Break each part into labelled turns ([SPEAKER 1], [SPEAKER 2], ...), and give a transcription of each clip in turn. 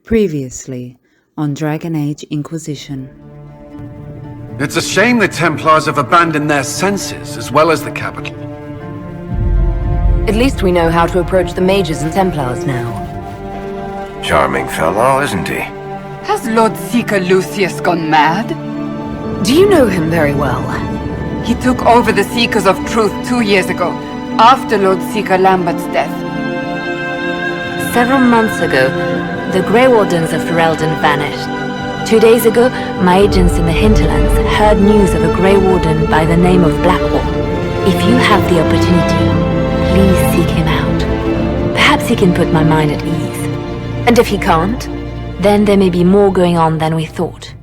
[SPEAKER 1] Previously on Dragon Age Inquisition.
[SPEAKER 2] It's a shame the Templars have abandoned their senses as well as the capital.
[SPEAKER 3] At least we know how to approach the mages and Templars now.
[SPEAKER 4] Charming fellow, isn't he?
[SPEAKER 5] Has Lord Seeker Lucius gone mad?
[SPEAKER 3] Do you know him very well?
[SPEAKER 5] He took over the Seekers of Truth 2 years ago, after Lord Seeker Lambert's death.
[SPEAKER 3] Several months ago, the Grey Wardens of Ferelden vanished. 2 days ago, my agents in the hinterlands heard news of a Grey Warden by the name of Blackwall. If you have the opportunity, please seek him out. Perhaps he can put my mind at ease. And if he can't, then there may be more going on than we thought.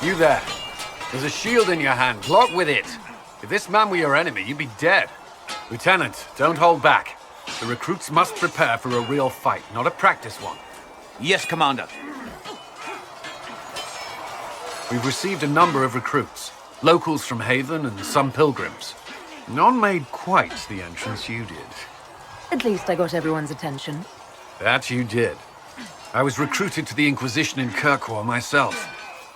[SPEAKER 2] You there. There's a shield in your hand. Block with it. If this man were your enemy, you'd be dead. Lieutenant, don't hold back. The recruits must prepare for a real fight, not a practice one.
[SPEAKER 6] Yes, Commander.
[SPEAKER 2] We've received a number of recruits. Locals from Haven and some pilgrims. None made quite the entrance you did.
[SPEAKER 3] At least I got everyone's attention.
[SPEAKER 2] That you did. I was recruited to the Inquisition in Kirkwall myself.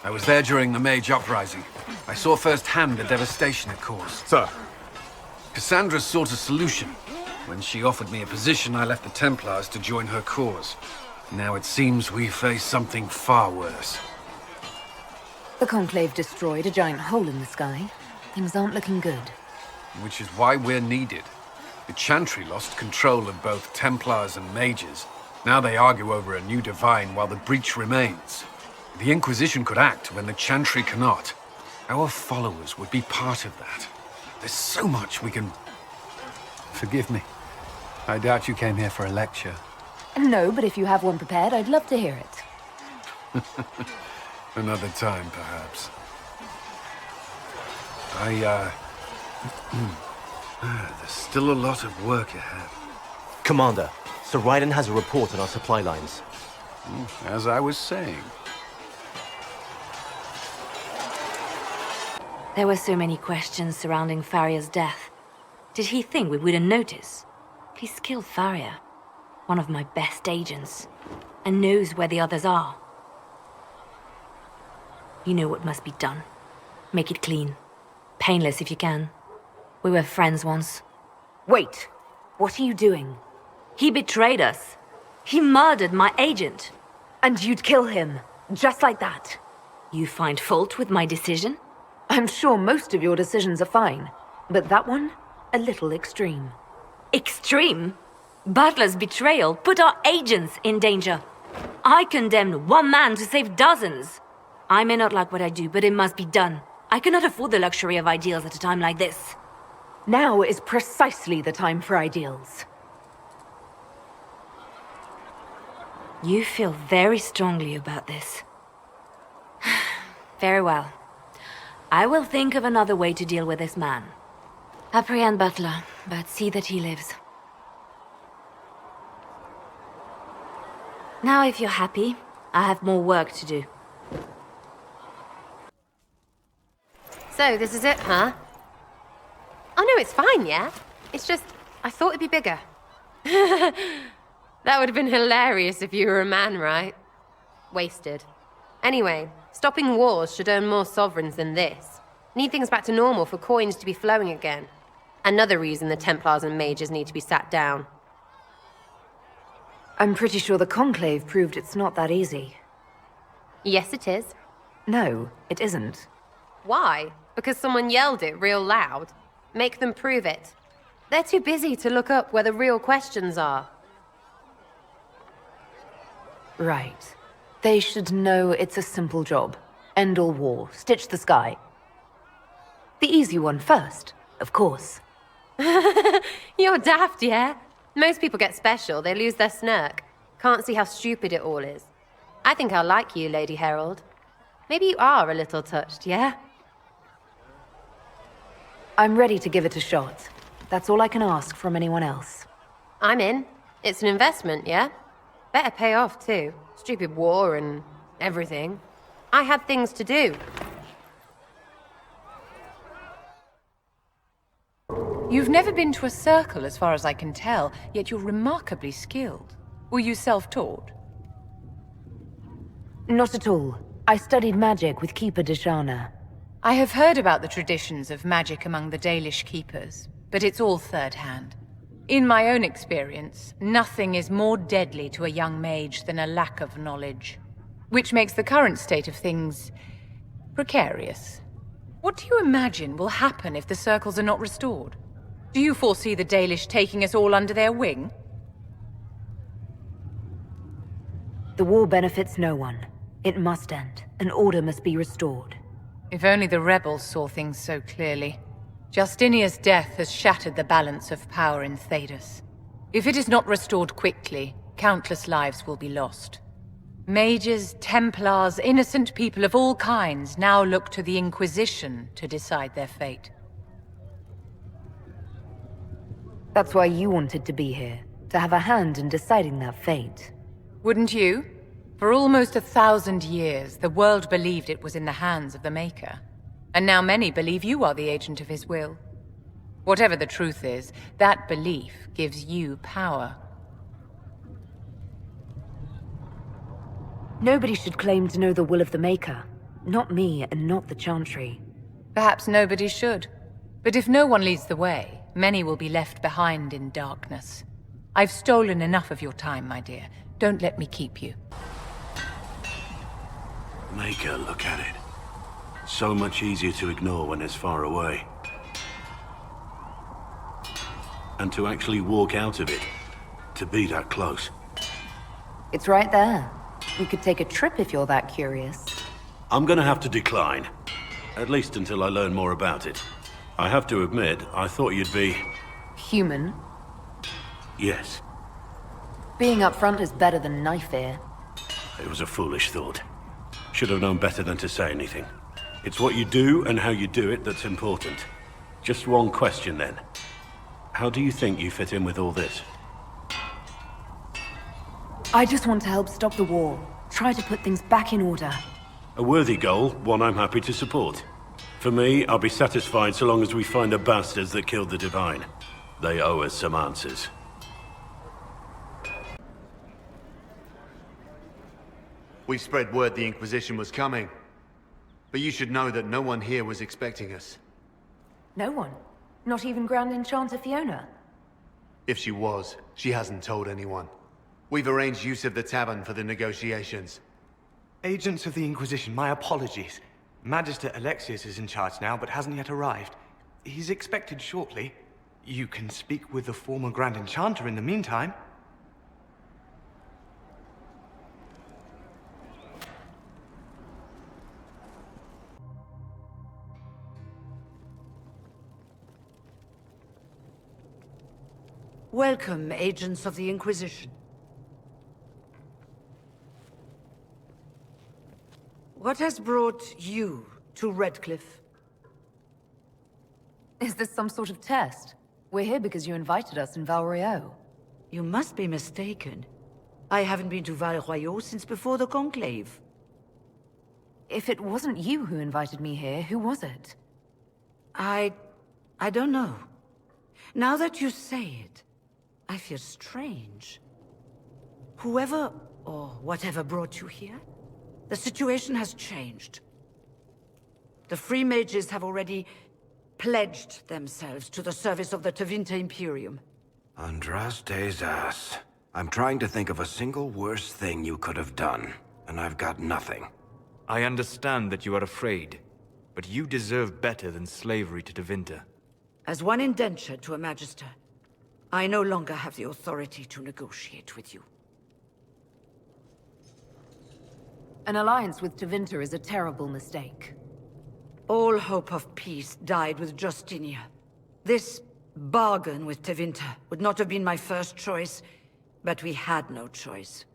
[SPEAKER 2] I was there during the Mage Uprising. I saw firsthand the devastation it caused.
[SPEAKER 6] Sir.
[SPEAKER 2] Cassandra sought a solution. When she offered me a position, I left the Templars to join her cause. Now it seems we face something far worse.
[SPEAKER 3] The Conclave destroyed a giant hole in the sky. Things aren't looking good.
[SPEAKER 2] Which is why we're needed. The Chantry lost control of both Templars and Mages. Now they argue over a new divine while the breach remains. The Inquisition could act when the Chantry cannot. Our followers would be part of that. There's so much we can... Forgive me. I doubt you came here for a lecture.
[SPEAKER 3] No, but if you have one prepared, I'd love to hear it.
[SPEAKER 2] Another time, perhaps. There's still a lot of work ahead.
[SPEAKER 6] Commander, Sir Raiden has a report on our supply lines.
[SPEAKER 2] As I was saying.
[SPEAKER 3] There were so many questions surrounding Farria's death. Did he think we wouldn't notice? He's skilled farrier. One of my best agents. And knows where the others are. You know what must be done. Make it clean. Painless if you can. We were friends once.
[SPEAKER 7] Wait! What are you doing?
[SPEAKER 3] He betrayed us. He murdered my agent.
[SPEAKER 7] And you'd kill him, just like that?
[SPEAKER 3] You find fault with my decision?
[SPEAKER 7] I'm sure most of your decisions are fine, but that one, a little extreme.
[SPEAKER 3] Extreme? Butler's betrayal put our agents in danger. I condemned one man to save dozens. I may not like what I do, but it must be done. I cannot afford the luxury of ideals at a time like this.
[SPEAKER 7] Now is precisely the time for ideals.
[SPEAKER 3] You feel very strongly about this. Very well. I will think of another way to deal with this man. Apprehend Butler, but see that he lives. Now, if you're happy, I have more work to do.
[SPEAKER 8] So, this is it, huh? Oh no, it's fine, yeah? It's just, I thought it'd be bigger. That would have been hilarious if you were a man, right? Wasted. Anyway, stopping wars should earn more sovereigns than this. Need things back to normal for coins to be flowing again. Another reason the Templars and Mages need to be sat down.
[SPEAKER 7] I'm pretty sure the Conclave proved it's not that easy.
[SPEAKER 8] Yes, it is.
[SPEAKER 7] No, it isn't.
[SPEAKER 8] Why? Because someone yelled it real loud? Make them prove it. They're too busy to look up where the real questions are.
[SPEAKER 7] Right. They should know it's a simple job. End all war, stitch the sky. The easy one first, of course.
[SPEAKER 8] You're daft, yeah? Most people get special, they lose their snark. Can't see how stupid it all is. I think I'll like you, Lady Herald. Maybe you are a little touched, yeah?
[SPEAKER 7] I'm ready to give it a shot. That's all I can ask from anyone else.
[SPEAKER 8] I'm in. It's an investment, yeah? Better pay off, too. Stupid war and everything. I had things to do.
[SPEAKER 9] You've never been to a circle, as far as I can tell, yet you're remarkably skilled. Were you self-taught?
[SPEAKER 7] Not at all. I studied magic with Keeper Deshana.
[SPEAKER 9] I have heard about the traditions of magic among the Dalish keepers, but it's all third-hand. In my own experience, nothing is more deadly to a young mage than a lack of knowledge, which makes the current state of things precarious. What do you imagine will happen if the circles are not restored? Do you foresee the Dalish taking us all under their wing?
[SPEAKER 7] The war benefits no one. It must end, and order must be restored.
[SPEAKER 9] If only the rebels saw things so clearly. Justinia's death has shattered the balance of power in Thedas. If it is not restored quickly, countless lives will be lost. Mages, Templars, innocent people of all kinds now look to the Inquisition to decide their fate.
[SPEAKER 7] That's why you wanted to be here, to have a hand in deciding that fate.
[SPEAKER 9] Wouldn't you? For almost 1,000 years, the world believed it was in the hands of the Maker. And now many believe you are the agent of his will. Whatever the truth is, that belief gives you power.
[SPEAKER 7] Nobody should claim to know the will of the Maker. Not me, and not the Chantry.
[SPEAKER 9] Perhaps nobody should. But if no one leads the way, many will be left behind in darkness. I've stolen enough of your time, my dear. Don't let me keep you.
[SPEAKER 10] Maker, look at it. So much easier to ignore when it's far away. And to actually walk out of it, to be that close.
[SPEAKER 7] It's right there. We could take a trip if you're that curious.
[SPEAKER 10] I'm gonna have to decline. At least until I learn more about it. I have to admit, I thought you'd be...
[SPEAKER 7] Human?
[SPEAKER 10] Yes.
[SPEAKER 7] Being up front is better than knife ear.
[SPEAKER 10] It was a foolish thought. Should have known better than to say anything. It's what you do and how you do it that's important. Just one question then. How do you think you fit in with all this?
[SPEAKER 7] I just want to help stop the war. Try to put things back in order.
[SPEAKER 10] A worthy goal, one I'm happy to support. For me, I'll be satisfied so long as we find the bastards that killed the Divine. They owe us some answers.
[SPEAKER 11] We spread word the Inquisition was coming. But you should know that no one here was expecting us.
[SPEAKER 7] No one? Not even Grand Enchanter Fiona?
[SPEAKER 11] If she was, she hasn't told anyone. We've arranged use of the tavern for the negotiations.
[SPEAKER 12] Agents of the Inquisition, my apologies. Magister Alexius is in charge now, but hasn't yet arrived. He's expected shortly. You can speak with the former Grand Enchanter in the meantime.
[SPEAKER 13] Welcome, agents of the Inquisition. What has brought you to Redcliff?
[SPEAKER 7] Is this some sort of test? We're here because you invited us in Val Royeaux.
[SPEAKER 13] You must be mistaken. I haven't been to Val Royeaux since before the Conclave.
[SPEAKER 7] If it wasn't you who invited me here, who was it?
[SPEAKER 13] I don't know. Now that you say it, I feel strange. Whoever or whatever brought you here, the situation has changed. The Free Mages have already pledged themselves to the service of the Tevinter Imperium.
[SPEAKER 4] Andraste's ass. I'm trying to think of a single worse thing you could have done, and I've got nothing.
[SPEAKER 12] I understand that you are afraid, but you deserve better than slavery to Tevinter.
[SPEAKER 13] As one indentured to a Magister, I no longer have the authority to negotiate with you.
[SPEAKER 7] An alliance with Tevinter is a terrible mistake.
[SPEAKER 13] All hope of peace died with Justinia. This bargain with Tevinter would not have been my first choice, but we had no choice.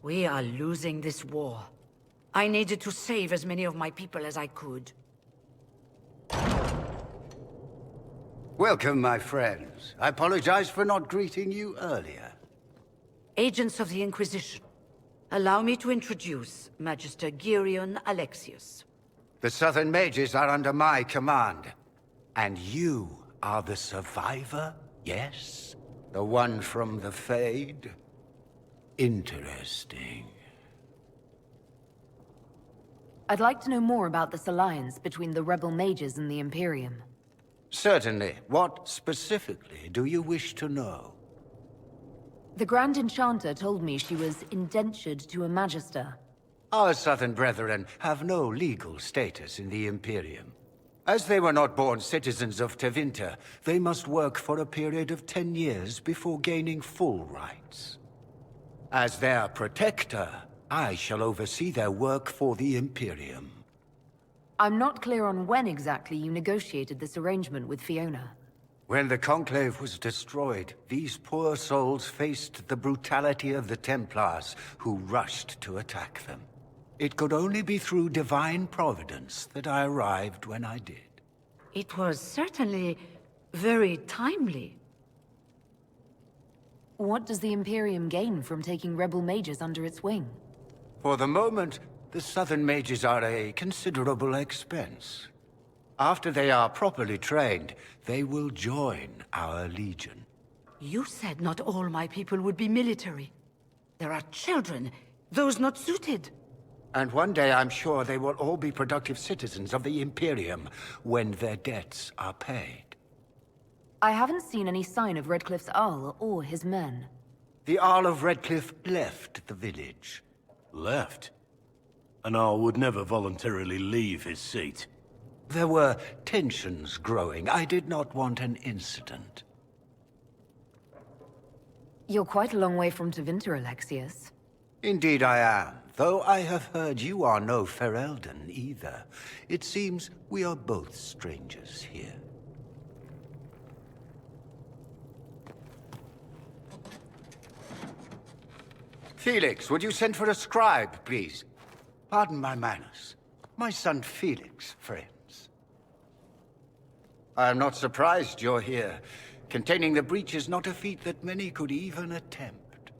[SPEAKER 13] We are losing this war. I needed to save as many of my people as I could.
[SPEAKER 14] Welcome, my friends. I apologize for not greeting you earlier.
[SPEAKER 13] Agents of the Inquisition, allow me to introduce Magister Girion Alexius.
[SPEAKER 14] The Southern Mages are under my command. And you are the survivor, yes? The one from the Fade? Interesting.
[SPEAKER 7] I'd like to know more about this alliance between the rebel mages and the Imperium.
[SPEAKER 14] Certainly. What specifically do you wish to know?
[SPEAKER 7] The Grand Enchanter told me she was indentured to a Magister.
[SPEAKER 14] Our Southern brethren have no legal status in the Imperium. As they were not born citizens of Tevinter, they must work for a period of 10 years before gaining full rights. As their protector, I shall oversee their work for the Imperium.
[SPEAKER 7] I'm not clear on when exactly you negotiated this arrangement with Fiona.
[SPEAKER 14] When the Conclave was destroyed, these poor souls faced the brutality of the Templars, who rushed to attack them. It could only be through divine providence that I arrived when I did.
[SPEAKER 13] It was certainly very timely.
[SPEAKER 7] What does the Imperium gain from taking rebel mages under its wing?
[SPEAKER 14] For the moment, the Southern Mages are a considerable expense. After they are properly trained, they will join our Legion.
[SPEAKER 13] You said not all my people would be military. There are children, those not suited.
[SPEAKER 14] And one day I'm sure they will all be productive citizens of the Imperium when their debts are paid.
[SPEAKER 7] I haven't seen any sign of Redcliff's Arl or his men.
[SPEAKER 14] The Arl of Redcliff left the village.
[SPEAKER 10] Left? An Arl would never voluntarily leave his seat.
[SPEAKER 14] There were tensions growing. I did not want an incident.
[SPEAKER 7] You're quite a long way from Tevinter, Alexius.
[SPEAKER 14] Indeed I am, though I have heard you are no Ferelden either. It seems we are both strangers here. Felix, would you send for a scribe, please? Pardon my manners. My son Felix, friends. I am not surprised you're here. Containing the breach is not a feat that many could even attempt.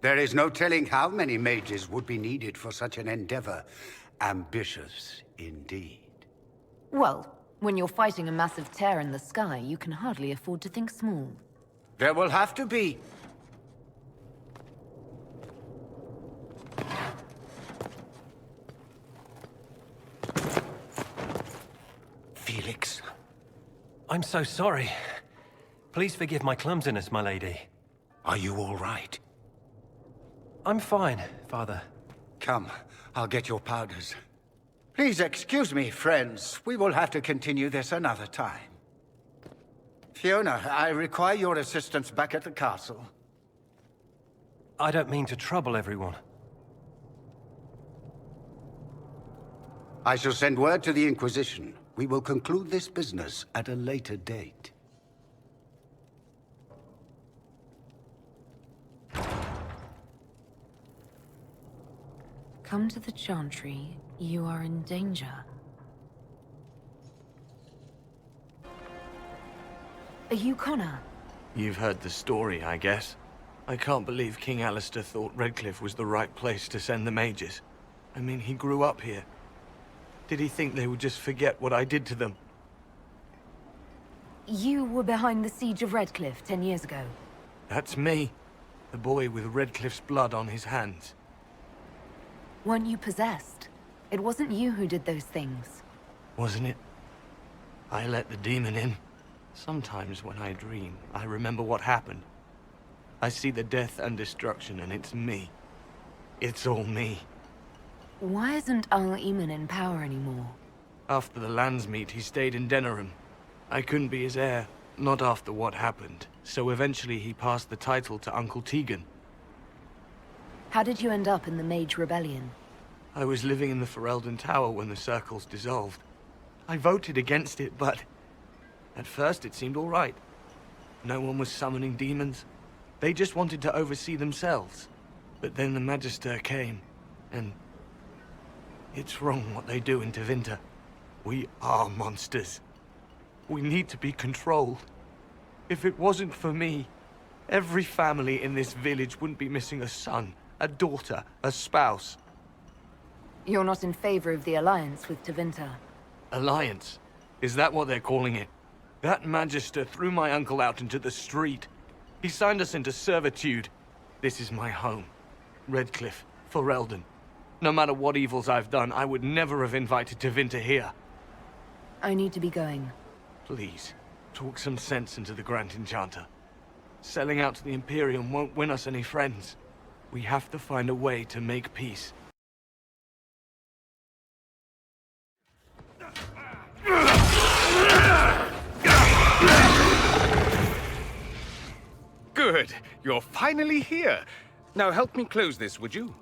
[SPEAKER 14] There is no telling how many mages would be needed for such an endeavor. Ambitious, indeed.
[SPEAKER 7] Well, when you're fighting a massive tear in the sky, you can hardly afford to think small.
[SPEAKER 14] There will have to be.
[SPEAKER 15] so sorry. Please forgive my clumsiness, my lady.
[SPEAKER 14] Are you all right?
[SPEAKER 15] I'm fine, Father.
[SPEAKER 14] Come, I'll get your powders. Please excuse me, friends. We will have to continue this another time. Fiona, I require your assistance back at the castle.
[SPEAKER 15] I don't mean to trouble everyone.
[SPEAKER 14] I shall send word to the Inquisition. We will conclude this business at a later date.
[SPEAKER 7] Come to the Chantry. You are in danger. Are you Connor?
[SPEAKER 12] You've heard the story, I guess. I can't believe King Alistair thought Redcliff was the right place to send the mages. I mean, he grew up here. Did he think they would just forget what I did to them?
[SPEAKER 7] You were behind the siege of Redcliff 10 years ago.
[SPEAKER 12] That's me. The boy with Redcliff's blood on his hands.
[SPEAKER 7] Weren't you possessed? It wasn't you who did those things.
[SPEAKER 12] Wasn't it? I let the demon in. Sometimes when I dream, I remember what happened. I see the death and destruction, and it's me. It's all me.
[SPEAKER 7] Why isn't Al-Eamon in power anymore?
[SPEAKER 12] After the lands meet, he stayed in Denerim. I couldn't be his heir, not after what happened. So eventually he passed the title to Uncle Tegan.
[SPEAKER 7] How did you end up in the Mage Rebellion?
[SPEAKER 12] I was living in the Ferelden Tower when the circles dissolved. I voted against it, but at first it seemed all right. No one was summoning demons. They just wanted to oversee themselves. But then the Magister came, and it's wrong what they do in Tevinter. We are monsters. We need to be controlled. If it wasn't for me, every family in this village wouldn't be missing a son, a daughter, a spouse.
[SPEAKER 7] You're not in favor of the alliance with Tevinter.
[SPEAKER 12] Alliance? Is that what they're calling it? That Magister threw my uncle out into the street. He signed us into servitude. This is my home. Redcliff, Ferelden. No matter what evils I've done, I would never have invited Tevinter here.
[SPEAKER 7] I need to be going.
[SPEAKER 12] Please, talk some sense into the Grand Enchanter. Selling out to the Imperium won't win us any friends. We have to find a way to make peace.
[SPEAKER 2] Good. You're finally here. Now help me close this, would you?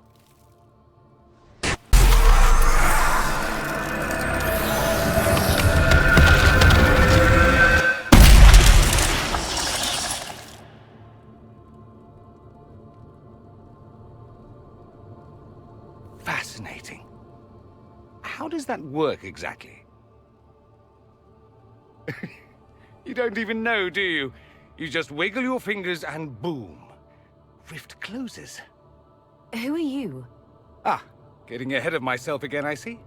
[SPEAKER 2] Fascinating. How does that work exactly? You don't even know, do you? You just wiggle your fingers and boom. Rift closes.
[SPEAKER 7] Who are you?
[SPEAKER 2] Ah, getting ahead of myself again, I see.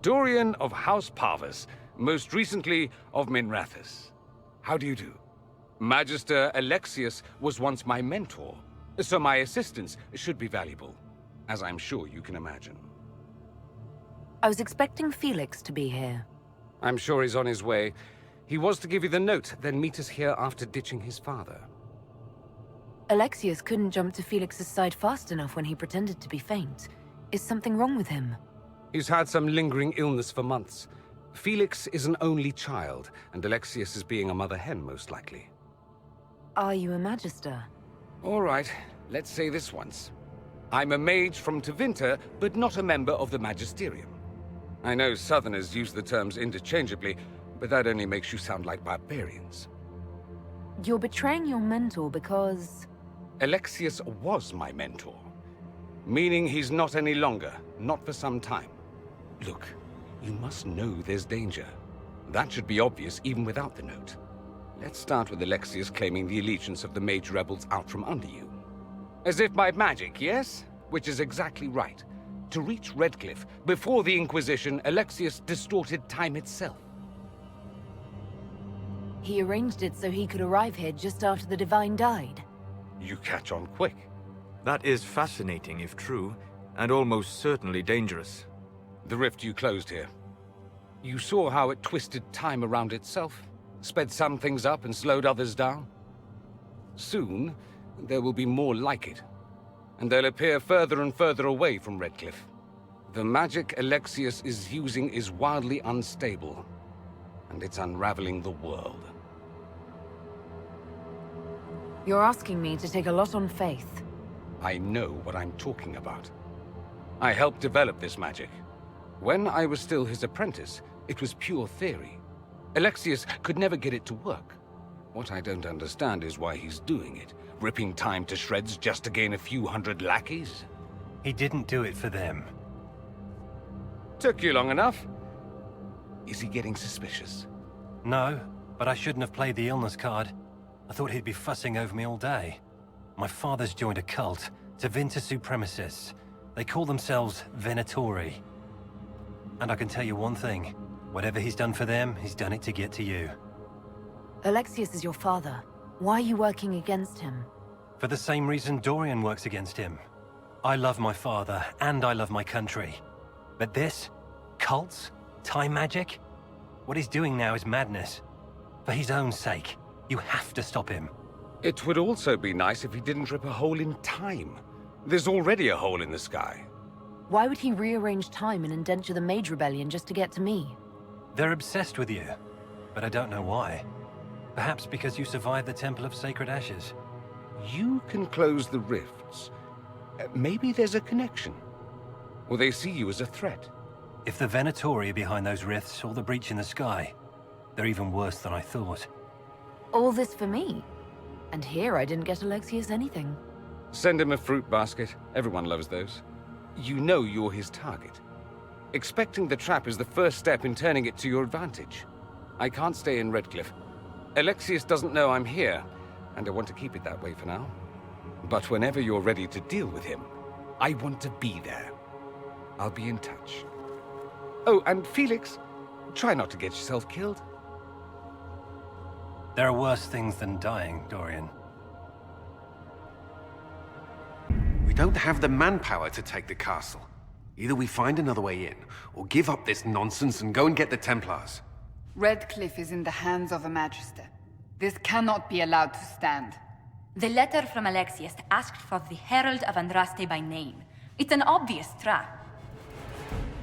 [SPEAKER 2] Dorian of House Parvus, most recently of Minrathous. How do you do? Magister Alexius was once my mentor, so my assistance should be valuable, as I'm sure you can imagine.
[SPEAKER 7] I was expecting Felix to be here.
[SPEAKER 2] I'm sure he's on his way. He was to give you the note, then meet us here after ditching his father.
[SPEAKER 7] Alexius couldn't jump to Felix's side fast enough when he pretended to be faint. Is something wrong with him?
[SPEAKER 2] He's had some lingering illness for months. Felix is an only child, and Alexius is being a mother hen, most likely.
[SPEAKER 7] Are you a Magister?
[SPEAKER 2] All right, let's say this once. I'm a mage from Tevinter, but not a member of the Magisterium. I know Southerners use the terms interchangeably, but that only makes you sound like barbarians.
[SPEAKER 7] You're betraying your mentor because...
[SPEAKER 2] Alexius was my mentor. Meaning he's not any longer, not for some time. Look, you must know there's danger. That should be obvious even without the note. Let's start with Alexius claiming the allegiance of the mage rebels out from under you. As if by magic, yes? Which is exactly right. To reach Redcliff, before the Inquisition, Alexius distorted time itself.
[SPEAKER 7] He arranged it so he could arrive here just after the Divine died.
[SPEAKER 2] You catch on quick.
[SPEAKER 16] That is fascinating if true, and almost certainly dangerous.
[SPEAKER 2] The rift you closed here. You saw how it twisted time around itself?
[SPEAKER 17] sped some things up and slowed others down. Soon, there will be more like it, and they'll appear further and further away from Redcliff. The magic Alexius is using is wildly unstable, and it's unraveling the world.
[SPEAKER 7] You're asking me to take a lot on faith.
[SPEAKER 17] I know what I'm talking about. I helped develop this magic. When I was still his apprentice, it was pure theory. Alexius could never get it to work. What I don't understand is why he's doing it, ripping time to shreds just to gain a few hundred lackeys.
[SPEAKER 15] He didn't do it for them.
[SPEAKER 17] Took you long enough. Is he getting suspicious?
[SPEAKER 15] No, but I shouldn't have played the illness card. I thought he'd be fussing over me all day. My father's joined a cult, Tevinter Supremacists. They call themselves Venatori. And I can tell you one thing. Whatever he's done for them, he's done it to get to you.
[SPEAKER 7] Alexius is your father. Why are you working against him?
[SPEAKER 15] For the same reason Dorian works against him. I love my father, and I love my country. But this? Cults? Time magic? What he's doing now is madness. For his own sake, you have to stop him.
[SPEAKER 17] It would also be nice if he didn't rip a hole in time. There's already a hole in the sky.
[SPEAKER 7] Why would he rearrange time and indenture the Mage Rebellion just to get to me?
[SPEAKER 15] They're obsessed with you, but I don't know why. Perhaps because you survived the Temple of Sacred Ashes.
[SPEAKER 17] You can close the rifts. Maybe there's a connection. Or they see you as a threat.
[SPEAKER 15] If the Venatori are behind those rifts or the breach in the sky, they're even worse than I thought.
[SPEAKER 7] All this for me? And here I didn't get Alexius anything.
[SPEAKER 17] Send him a fruit basket. Everyone loves those. You know you're his target. Expecting the trap is the first step in turning it to your advantage. I can't stay in Redcliff. Alexius doesn't know I'm here, and I want to keep it that way for now. But whenever you're ready to deal with him, I want to be there. I'll be in touch. Oh, and Felix, try not to get yourself killed.
[SPEAKER 15] There are worse things than dying, Dorian.
[SPEAKER 2] We don't have the manpower to take the castle. Either we find another way in, or give up this nonsense and go and get the Templars.
[SPEAKER 5] Redcliff is in the hands of a Magister. This cannot be allowed to stand.
[SPEAKER 18] The letter from Alexius asked for the Herald of Andraste by name. It's an obvious trap.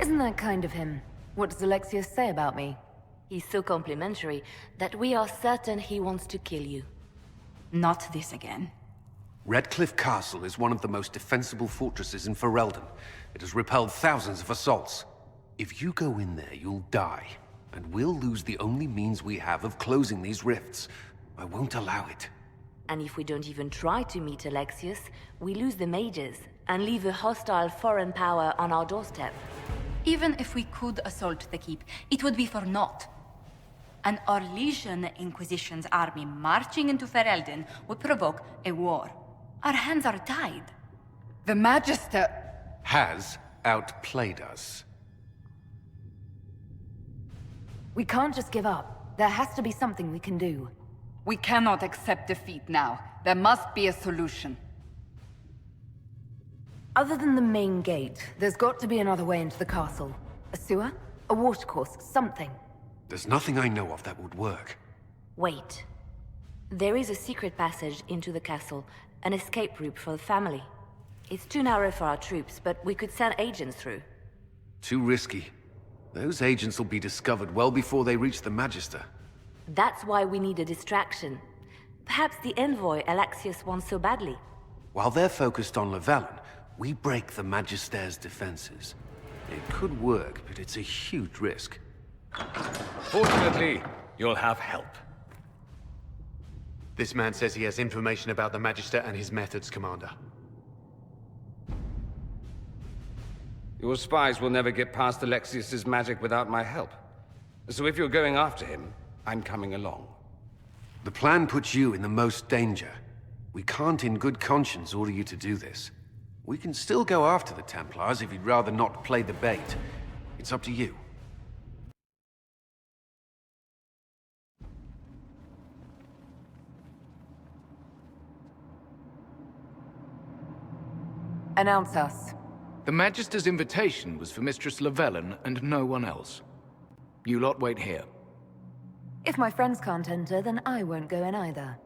[SPEAKER 7] Isn't that kind of him? What does Alexius say about me?
[SPEAKER 3] He's so complimentary that we are certain he wants to kill you.
[SPEAKER 18] Not this again.
[SPEAKER 2] Redcliff Castle is one of the most defensible fortresses in Ferelden. It has repelled thousands of assaults. If you go in there, you'll die. And we'll lose the only means we have of closing these rifts. I won't allow it.
[SPEAKER 3] And if we don't even try to meet Alexius, we lose the mages and leave a hostile foreign power on our doorstep.
[SPEAKER 18] Even if we could assault the keep, it would be for naught. An Orlesian Inquisition's army marching into Ferelden would provoke a war. Our hands are tied.
[SPEAKER 5] The Magister
[SPEAKER 2] has outplayed us.
[SPEAKER 7] We can't just give up. There has to be something we can do.
[SPEAKER 5] We cannot accept defeat now. There must be a solution.
[SPEAKER 7] Other than the main gate, there's got to be another way into the castle. A sewer? A watercourse? Something.
[SPEAKER 2] There's nothing I know of that would work.
[SPEAKER 3] Wait. There is a secret passage into the castle, an escape route for the family. It's too narrow for our troops, but we could send agents through.
[SPEAKER 2] Too risky. Those agents will be discovered well before they reach the Magister.
[SPEAKER 3] That's why we need a distraction. Perhaps the envoy Alexius wants so badly.
[SPEAKER 2] While they're focused on Llewellyn, we break the Magister's defenses. It could work, but it's a huge risk.
[SPEAKER 17] Fortunately, you'll have help.
[SPEAKER 11] This man says he has information about the Magister and his methods, Commander.
[SPEAKER 17] Your spies will never get past Alexius's magic without my help. So if you're going after him, I'm coming along.
[SPEAKER 2] The plan puts you in the most danger. We can't in good conscience order you to do this. We can still go after the Templars if you'd rather not play the bait. It's up to you.
[SPEAKER 7] Announce us.
[SPEAKER 19] The Magister's invitation was for Mistress Llewellyn and no one else. You lot wait here.
[SPEAKER 7] If my friends can't enter, then I won't go in either.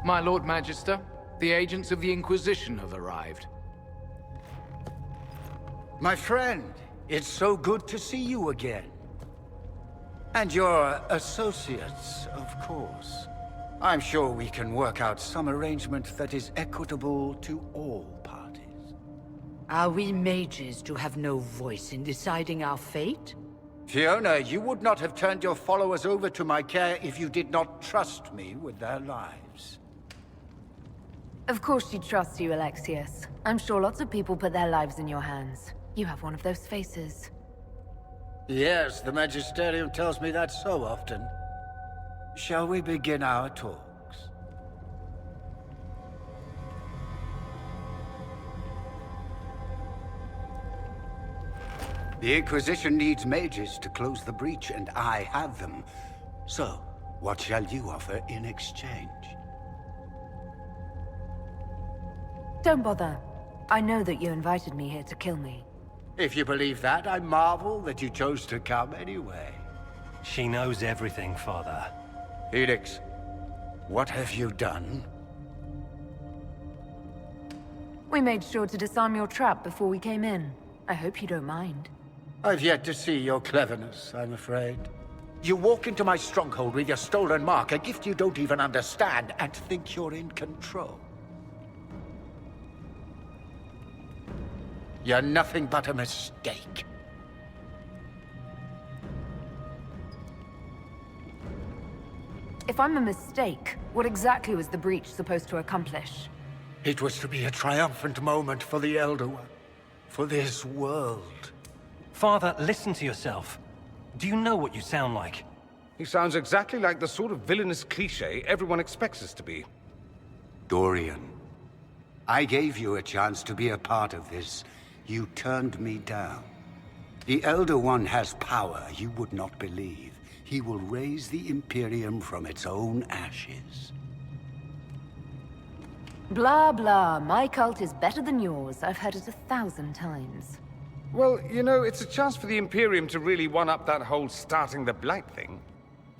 [SPEAKER 19] My Lord Magister, the agents of the Inquisition have arrived.
[SPEAKER 14] My friend, it's so good to see you again. And your associates, of course. I'm sure we can work out some arrangement that is equitable to all parties.
[SPEAKER 13] Are we mages to have no voice in deciding our fate?
[SPEAKER 14] Fiona, you would not have turned your followers over to my care if you did not trust me with their lives.
[SPEAKER 7] Of course she trusts you, Alexius. I'm sure lots of people put their lives in your hands. You have one of those faces.
[SPEAKER 14] Yes, the Magisterium tells me that so often. Shall we begin our talks? The Inquisition needs mages to close the breach, and I have them. So, what shall you offer in exchange?
[SPEAKER 7] Don't bother. I know that you invited me here to kill me.
[SPEAKER 14] If you believe that, I marvel that you chose to come anyway.
[SPEAKER 15] She knows everything, Father.
[SPEAKER 14] Felix, what have you done?
[SPEAKER 7] We made sure to disarm your trap before we came in. I hope you don't mind.
[SPEAKER 14] I've yet to see your cleverness, I'm afraid. You walk into my stronghold with your stolen mark, a gift you don't even understand, and think you're in control. You're nothing but a mistake.
[SPEAKER 7] If I'm a mistake, what exactly was the breach supposed to accomplish?
[SPEAKER 14] It was to be a triumphant moment for the Elder One. For this world.
[SPEAKER 15] Father, listen to yourself. Do you know what you sound like?
[SPEAKER 17] He sounds exactly like the sort of villainous cliché everyone expects us to be.
[SPEAKER 14] Dorian, I gave you a chance to be a part of this. You turned me down. The Elder One has power you would not believe. He will raise the Imperium from its own ashes.
[SPEAKER 7] Blah, blah. My cult is better than yours. I've heard it 1,000 times.
[SPEAKER 17] Well, you know, it's a chance for the Imperium to really one-up that whole starting the Blight thing.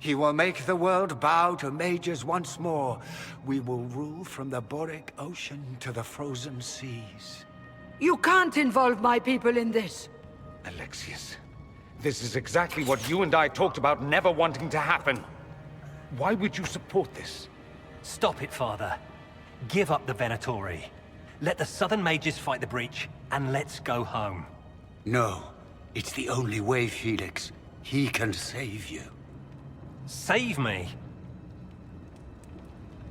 [SPEAKER 14] He will make the world bow to mages once more. We will rule from the Boric Ocean to the frozen seas.
[SPEAKER 13] You can't involve my people in this!
[SPEAKER 17] Alexius, this is exactly what you and I talked about never wanting to happen. Why would you support this?
[SPEAKER 15] Stop it, Father. Give up the Venatori. Let the Southern Mages fight the breach, and let's go home.
[SPEAKER 14] No. It's the only way, Felix. He can save you.
[SPEAKER 15] Save me?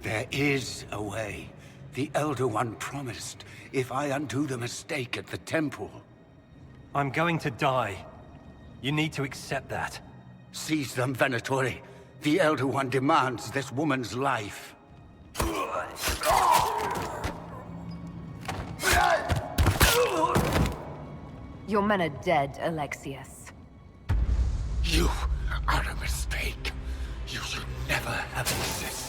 [SPEAKER 14] There is a way. The Elder One promised, if I undo the mistake at the temple.
[SPEAKER 15] I'm going to die. You need to accept that.
[SPEAKER 14] Seize them, Venatori. The Elder One demands this woman's life.
[SPEAKER 7] Your men are dead, Alexius.
[SPEAKER 14] You are a mistake. You should never have existed.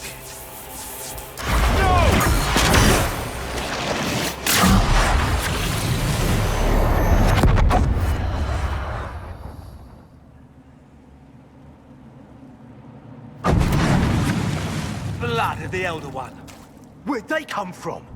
[SPEAKER 6] Blood of the Elder One. Where'd they come from?